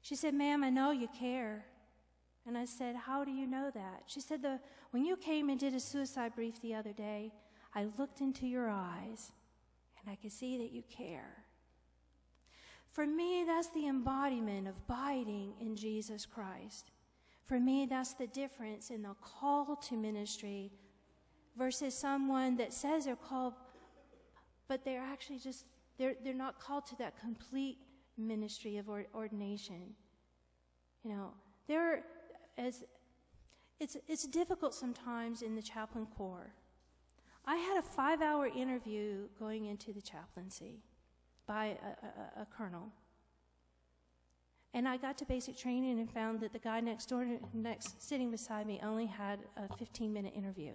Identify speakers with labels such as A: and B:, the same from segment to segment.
A: She said, "Ma'am, I know you care." And I said, "How do you know that?" She said, "When you came and did a suicide brief the other day, I looked into your eyes, and I could see that you care." For me, that's the embodiment of abiding in Jesus Christ. For me, that's the difference in the call to ministry versus someone that says they're called, but they're actually just, they're not called to that complete ministry of ordination. You know, it's difficult sometimes in the chaplain corps. I had a 5-hour interview going into the chaplaincy by a colonel. And I got to basic training and found that the guy next sitting beside me only had a 15-minute interview.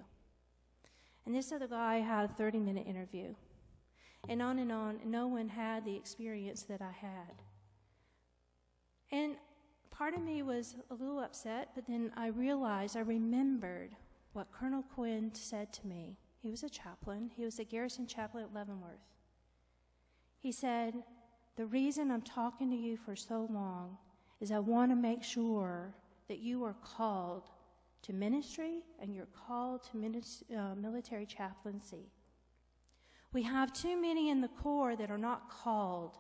A: And this other guy had a 30-minute interview. And on, no one had the experience that I had. And part of me was a little upset, but then I remembered what Colonel Quinn said to me. He was a chaplain. He was a garrison chaplain at Leavenworth. He said, "The reason I'm talking to you for so long is I want to make sure that you are called to ministry and you're called to military chaplaincy. We have too many in the Corps that are not called.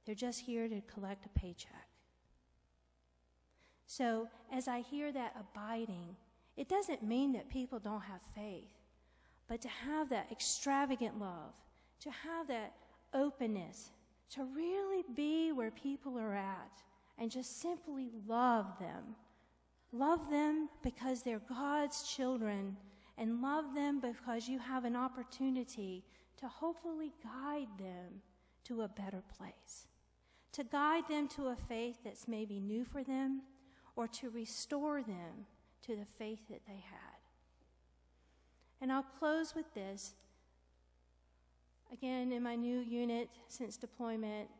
A: They're just here to collect a paycheck." So as I hear that abiding, it doesn't mean that people don't have faith, but to have that extravagant love, to have that openness, to really be where people are at and just simply love them. Love them because they're God's children, and love them because you have an opportunity to hopefully guide them to a better place, to guide them to a faith that's maybe new for them, or to restore them to the faith that they had. And I'll close with this. Again, in my new unit since deployment,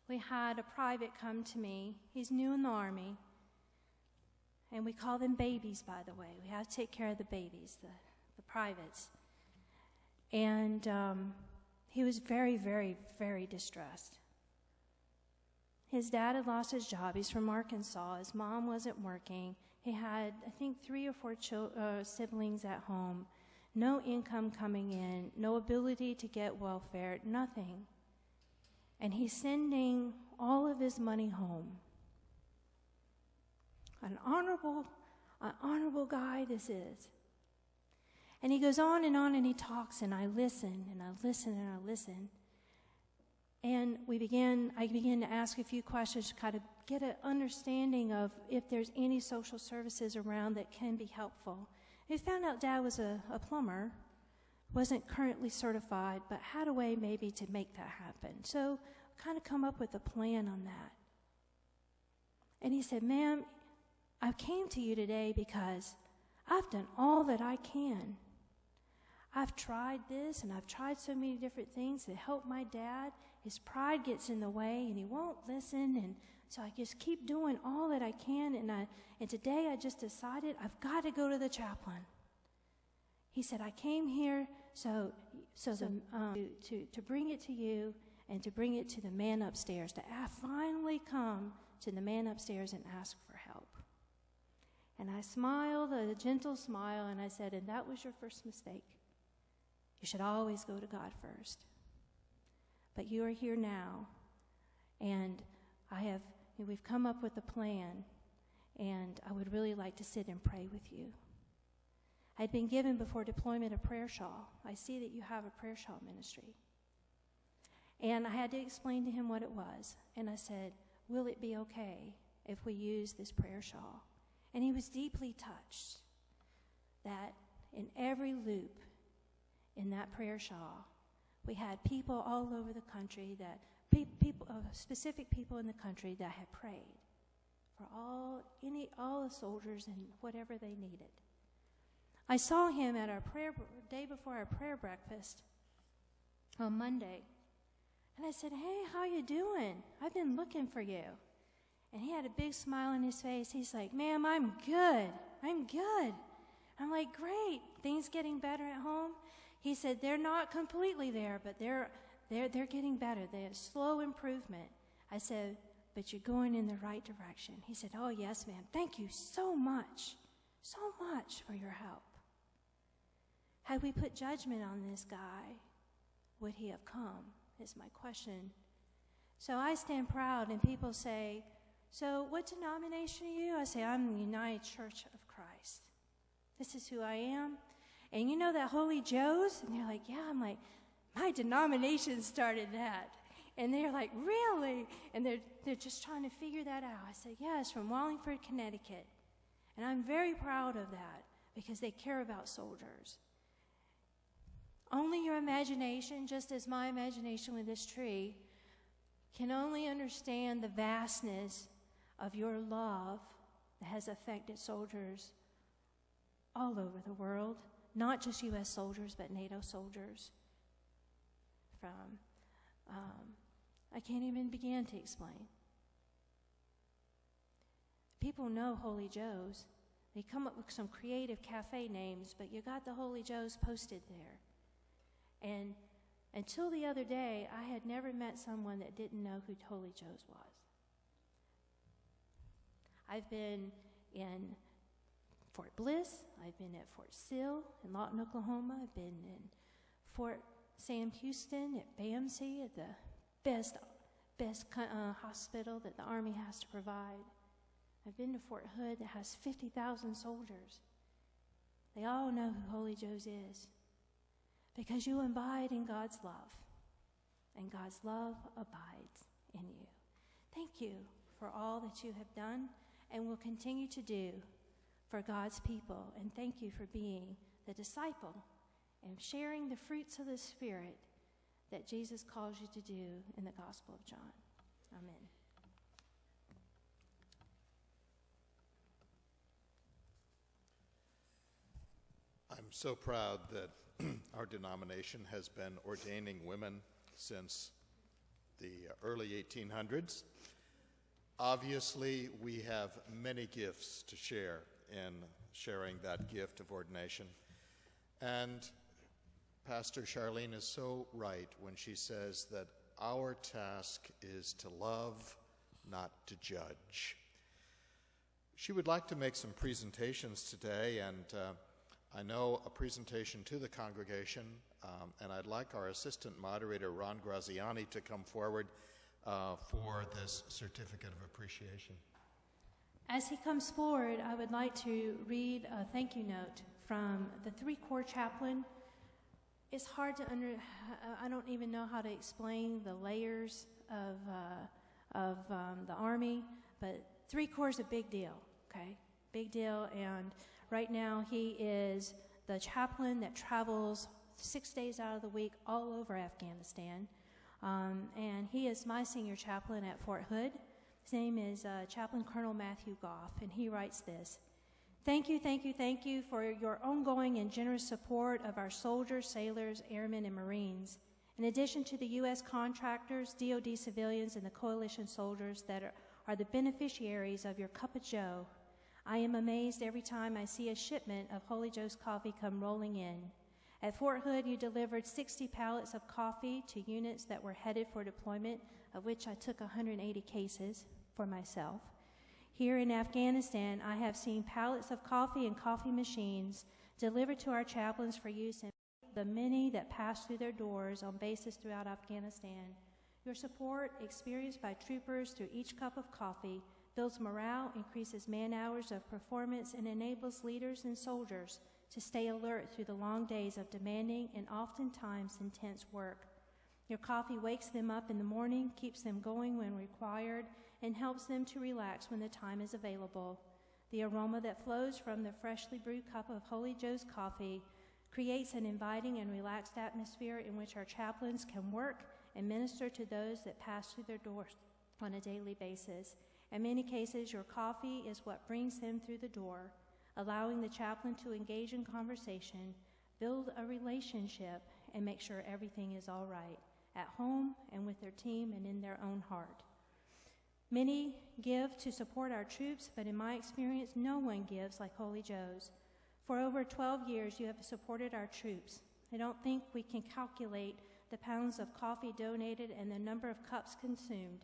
A: we had a private come to me. He's new in the Army, and we call them babies, by the way. We have to take care of the babies, the privates. And he was very, very, very distressed. His dad had lost his job. He's from Arkansas. His mom wasn't working. He had, I think, 3 or 4 siblings at home. No income coming in, no ability to get welfare, nothing. And he's sending all of his money home. An honorable guy this is. And he goes on, and he talks, and I listen, and I listen, and I listen. And I began to ask a few questions to kind of get an understanding of if there's any social services around that can be helpful. We found out Dad was a plumber, wasn't currently certified, but had a way maybe to make that happen. So kind of come up with a plan on that. And he said, "Ma'am, I came to you today because I've done all that I can. I've tried this, and I've tried so many different things to help my dad. His pride gets in the way, and he won't listen, and so I just keep doing all that I can, and today I just decided I've got to go to the chaplain." He said, "I came here to bring it to you and to bring it to the man upstairs, to finally come to the man upstairs and ask for help." And I smiled, a gentle smile, and I said, "And that was your first mistake. You should always go to God first. But you are here now, and we've come up with a plan, and I would really like to sit and pray with you." I'd been given before deployment a prayer shawl. I see that you have a prayer shawl ministry. And I had to explain to him what it was. And I said, "Will it be okay if we use this prayer shawl?" And he was deeply touched that in every loop in that prayer shawl, we had people all over the country, specific people in the country that had prayed for all the soldiers and whatever they needed. I saw him at our day before our prayer breakfast on Monday, and I said, "Hey, how you doing? I've been looking for you." And he had a big smile on his face. He's like, "Ma'am, I'm good. I'm good." I'm like, "Great. Things getting better at home?" He said, "They're not completely there, but they're getting better. They have slow improvement." I said, but you're going in the right direction. He said, oh, yes, ma'am. Thank you so much for your help. Had we put judgment on this guy, would he have come, is my question. So I stand proud, and people say, so what denomination are you? I say, I'm the United Church of Christ. This is who I am. And you know that Holy Joe's? And they're like, yeah. I'm like, my denomination started that. And they're like, really? And they're just trying to figure that out. I said, yeah, it's from Wallingford, Connecticut. And I'm very proud of that because they care about soldiers. Only your imagination, just as my imagination with this tree, can only understand the vastness of your love that has affected soldiers all over the world, not just U.S. soldiers, but NATO soldiers. I can't even begin to explain. People know Holy Joe's. They come up with some creative cafe names, but you got the Holy Joe's posted there. And until the other day, I had never met someone that didn't know who Holy Joe's was. I've been in Fort Bliss. I've been at Fort Sill in Lawton, Oklahoma. I've been in Fort Sam Houston, at BAMC, at the best hospital that the Army has to provide. I've been to Fort Hood that has 50,000 soldiers. They all know who Holy Joe's is because you abide in God's love, and God's love abides in you. Thank you for all that you have done and will continue to do for God's people, and thank you for being the disciple and sharing the fruits of the Spirit that Jesus calls you to do in the Gospel of John. Amen.
B: I'm so proud that our denomination has been ordaining women since the early 1800s. Obviously, we have many gifts to share in sharing that gift of ordination. And Pastor Charlene is so right when she says that our task is to love, not to judge. She would like to make some presentations today, and I know a presentation to the congregation, and I'd like our assistant moderator, Ron Graziani, to come forward for this certificate of appreciation.
A: As he comes forward, I would like to read a thank you note from the 3-Corps chaplain. It's hard to I don't even know how to explain the layers of the Army, but 3-Corps is a big deal, okay? Big deal, and right now he is the chaplain that travels 6 days out of the week all over Afghanistan, and he is my senior chaplain at Fort Hood. His name is Chaplain Colonel Matthew Goff, and he writes this: Thank you for your ongoing and generous support of our soldiers, sailors, airmen, and Marines. In addition to the U.S. contractors, DoD civilians, and the coalition soldiers that are the beneficiaries of your Cup of Joe, I am amazed every time I see a shipment of Holy Joe's coffee come rolling in. At Fort Hood, you delivered 60 pallets of coffee to units that were headed for deployment, of which I took 180 cases for myself. Here in Afghanistan, I have seen pallets of coffee and coffee machines delivered to our chaplains for use in the many that pass through their doors on bases throughout Afghanistan. Your support, experienced by troopers through each cup of coffee, builds morale, increases man-hours of performance, and enables leaders and soldiers to stay alert through the long days of demanding and oftentimes intense work. Your coffee wakes them up in the morning, keeps them going when required, and helps them to relax when the time is available. The aroma that flows from the freshly brewed cup of Holy Joe's coffee creates an inviting and relaxed atmosphere in which our chaplains can work and minister to those that pass through their doors on a daily basis. In many cases, your coffee is what brings them through the door, allowing the chaplain to engage in conversation, build a relationship, and make sure everything is all right, at home and with their team and in their own heart. Many give to support our troops, but in my experience, no one gives like Holy Joe's. For over 12 years, you have supported our troops. I don't think we can calculate the pounds of coffee donated and the number of cups consumed.